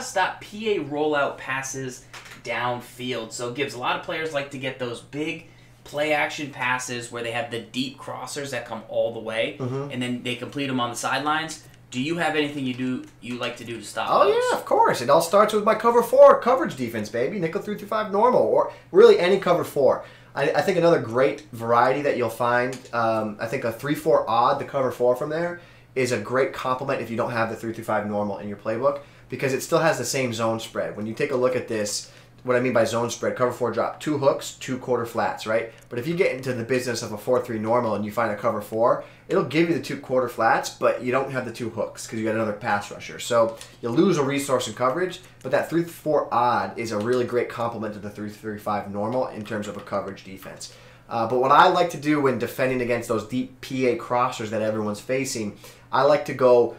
to stop PA rollout passes downfield. So it gives a lot of players like to get those big play action passes where they have the deep crossers that come all the way, and then they complete them on the sidelines. Do you have anything you like to do to stop those? Oh, yeah, of course. It all starts with my cover 4 coverage defense, baby. Nickel 3-5 normal, or really any cover 4. I think another great variety that you'll find, I think a 3-4 odd, the cover 4 from there, is a great complement if you don't have the 3-5 normal in your playbook, because it still has the same zone spread. When you take a look at this, what I mean by zone spread, cover 4 drop, 2 hooks, 2 quarter flats, right? But if you get into the business of a 4-3 normal and you find a cover 4, it'll give you the 2 quarter flats, but you don't have the 2 hooks because you got another pass rusher. So you'll lose a resource in coverage, but that 3-4 odd is a really great complement to the 3-5 normal in terms of a coverage defense. But what I like to do when defending against those deep PA crossers that everyone's facing, I like to go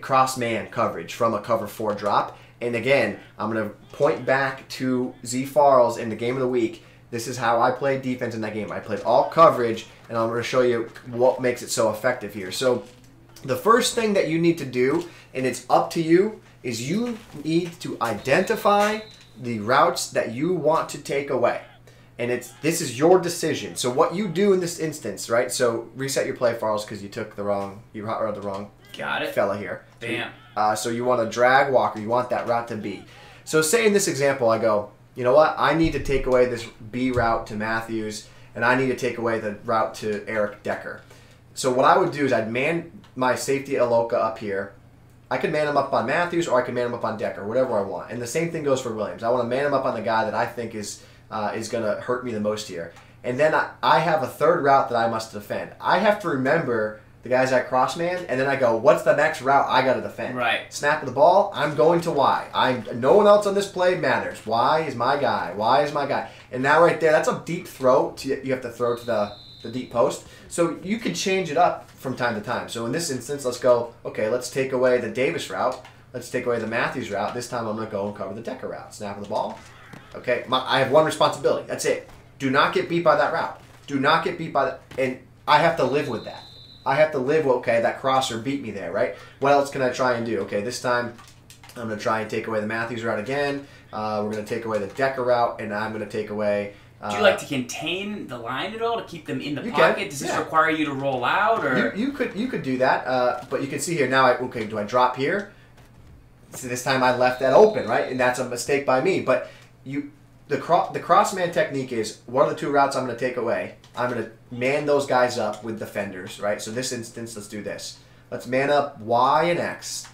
cross-man coverage from a cover 4 drop. And again, I'm going to point back to ZFarls in the game of the week. This is how I played defense in that game. I played all coverage, and I'm going to show you what makes it so effective here. So the first thing that you need to do, and it's up to you, is you need to identify the routes that you want to take away. And this is your decision. So what you do in this instance, right? So reset your play, Farls, because you took the wrong, you hot rodded the wrong fella here. Bam. So you want to drag Walker. You want that route to B. So say in this example, I go, you know what? I need to take away this B route to Matthews, and I need to take away the route to Eric Decker. So what I would do is I'd man my safety Aloka up here. I could man him up on Matthews, or I could man him up on Decker, whatever I want. And the same thing goes for Williams. I want to man him up on the guy that I think is going to hurt me the most here. And then I have a third route that I must defend. I have to remember the guys I cross-man, and then I go, what's the next route I got to defend? Right. Snap of the ball, I'm going to Y. No one else on this play matters. Y is my guy. Y is my guy. And now right there, that's a deep throw. You have to throw to the deep post. So you can change it up from time to time. So in this instance, let's go, okay, let's take away the Davis route. Let's take away the Matthews route. This time I'm going to go and cover the Decker route. Snap of the ball. Okay, I have one responsibility. That's it. Do not get beat by that route. Do not get beat by that. And I have to live with that. I have to live with, okay, that crosser beat me there, right? What else can I try and do? Okay, this time I'm going to try and take away the Matthews route again. We're going to take away the Decker route, and I'm going to take away... do you like to contain the line at all to keep them in the pocket? Does this require you to roll out? Or You could do that, but you can see here now, okay, do I drop here? So this time I left that open, right? And that's a mistake by me. But the cross-man technique is, what are the 2 routes I'm going to take away? I'm going to man those guys up with defenders, right? So this instance, let's do this. Let's man up Y and X.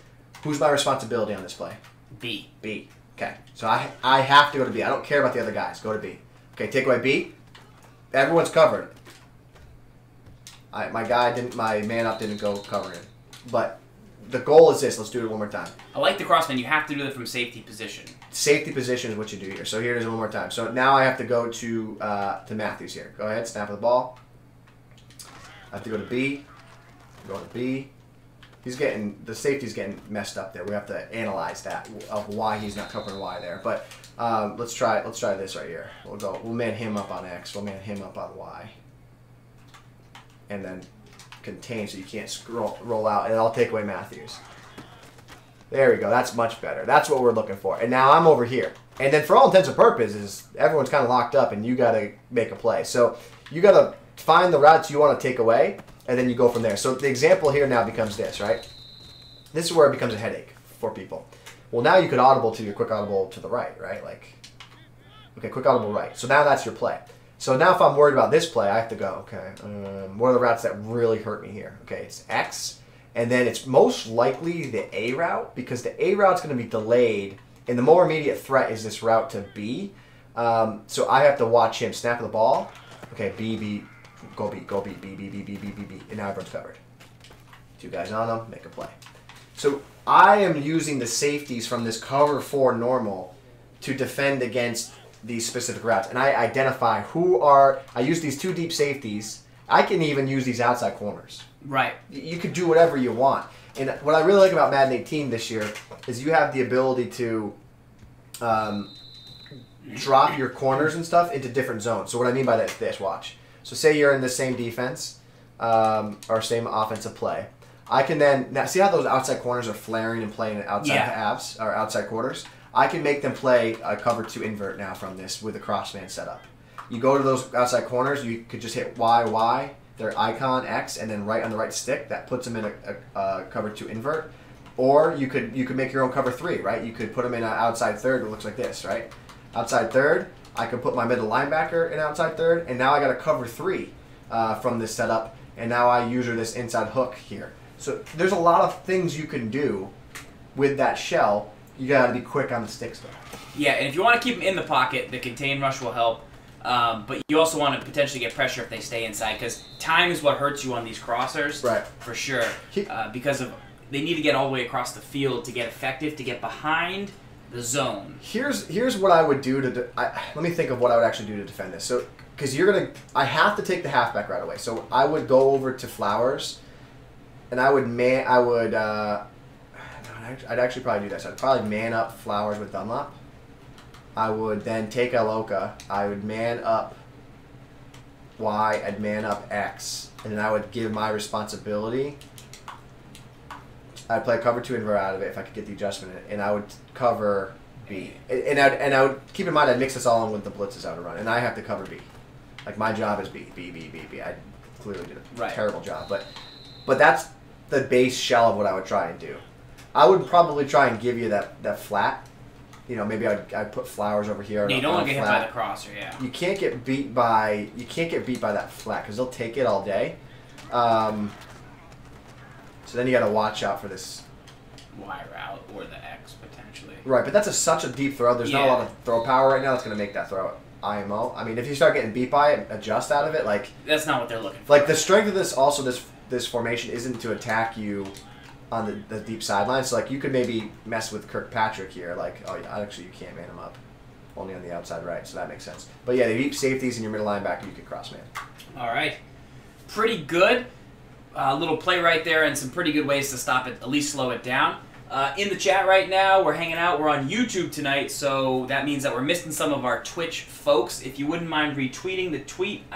Who's my responsibility on this play? B. B. Okay. So I have to go to B. I don't care about the other guys. Go to B. Okay, take away B. Everyone's covered. My man up didn't go covering. But the goal is this. Let's do it one more time. I like the crossman. You have to do it from safety position. Safety position is what you do here. So here it is one more time. So now I have to go to Matthews here. Go ahead, snap of the ball. I have to go to B. Go to B. The safety's getting messed up there. We have to analyze that of why he's not covering Y there. But let's try this right here. We'll man him up on X. We'll man him up on Y. And then contain so you can't roll out. And I'll take away Matthews. There we go. That's much better. That's what we're looking for. And now I'm over here. And then for all intents and purposes, everyone's kind of locked up and you got to make a play. So you got to find the routes you want to take away, and then you go from there. So the example here now becomes this, right? This is where it becomes a headache for people. Well, now you could audible to your quick audible to the right, right? Like, okay, quick audible right. So now that's your play. So now if I'm worried about this play, I have to go, okay, what are the routes that really hurt me here? Okay, it's X. And then it's most likely the A route, because the A route's going to be delayed, and the more immediate threat is this route to B. So I have to watch him snap the ball. Okay, B, go B, B. And now everyone's covered. 2 guys on them, make a play. So I am using the safeties from this cover 4 normal to defend against these specific routes. And I identify I use these 2 deep safeties. I can even use these outside corners. Right. You could do whatever you want. And what I really like about Madden 18 this year is you have the ability to drop your corners and stuff into different zones. So what I mean by that is this, watch. So say you're in the same defense or same offensive play. I can then now see how those outside corners are flaring and playing outside halves or outside quarters. I can make them play a cover 2 invert now from this with a crossman setup. You go to those outside corners, you could just hit Y, their icon X, and then right on the right stick. That puts them in a cover 2 invert. Or you could make your own cover 3, right? You could put them in an outside third. It looks like this, right? Outside third. I can put my middle linebacker in outside third, and now I got a cover 3 from this setup, and now I use this inside hook here. So there's a lot of things you can do with that shell. You gotta be quick on the sticks though. Yeah, and if you want to keep them in the pocket, the contain rush will help. But you also want to potentially get pressure if they stay inside, because time is what hurts you on these crossers, right? For sure, because they need to get all the way across the field to get effective, to get behind the zone. Here's what I would do to. Let me think of what I would actually do to defend this. So, because I have to take the halfback right away. So I would go over to Flowers, and I'd actually probably do this. I'd probably man up Flowers with Dunlop. I would then take Aloka. I would man up Y. I'd man up X, and then I would give my responsibility. I'd play a cover 2 invert out of it if I could get the adjustment in, and I would cover B. And I would keep in mind I'd mix this all in with the blitzes I would run, and I have to cover B. Like my job is B. I clearly did a terrible job, but that's the base shell of what I would try and do. I would probably try and give you that flat. You know, maybe I'd put Flowers over here. Yeah, you don't want to get hit by the crosser. Yeah. You can't get beat by that flat because they'll take it all day. So then you got to watch out for this Y route or the X potentially. Right, but that's such a deep throw. There's not a lot of throw power right now that's going to make that throw IMO. I mean, if you start getting beat by it, adjust out of it. Like that's not what they're looking for. Like the strength of this formation isn't to attack you on the deep sideline. So like you could maybe mess with Kirkpatrick here. Like, oh yeah, actually you can't man him up, only on the outside right. So that makes sense. But yeah, the deep safeties in your middle linebacker you could cross man. All right, pretty good. A little play right there and some pretty good ways to stop it, at least slow it down. In the chat right now, we're hanging out. We're on YouTube tonight, so that means that we're missing some of our Twitch folks. If you wouldn't mind retweeting the tweet,